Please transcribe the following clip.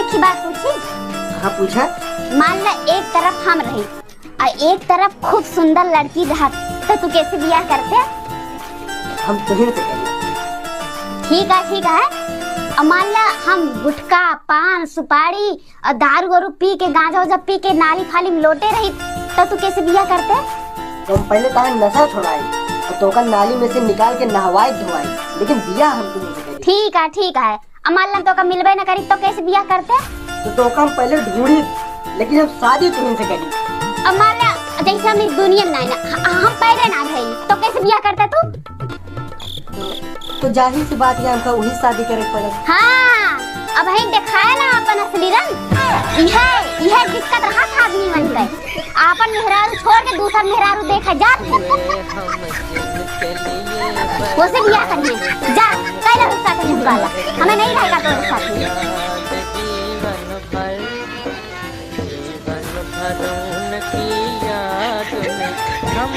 एक ही बात पूछी। हाँ पूछा। मान ला एक तरफ हम रही और एक तरफ खूब सुंदर लड़की रहत, तो तू कैसे बियाह करते? हम तुहिन से करें। ठीक है। और मान ला हम गुटखा पान सुपारी और दारू वारू पी के गांजा उजा पी के नाली फाली में लोटे रही, तो तू कैसे बियाह करते? तो हम पहले तार नशा छोड़ाई और तो का नाली में से निकाल के नहवाई धोवाई, लेकिन बियाह हम तुहिन से करें। ठीक है। और मान ला तो का मिलबे न करी तो कैसे बियाह करते? तो का हम पहले ढूंढी, लेकिन हम शादी तुहिन से करी। और मान ला जैसे हम इस दुनिया में नहीं ना, हम पैदा ना भई, तो कैसे बियाह करते तू? तो जाहिर सी बात है हमका वही शादी करे पड़े। हाँ, अब ही दिखाए ना अपन असली रंग। यह दिक्कत रहा था आदमी मन के। आपन मेहरारू छोड़ के दूसरा मेहरारू देखा जा। वो से बियाह करिए जा, कैला उसका कहीं वाला हमें नहीं रहेगा तो साथ। हम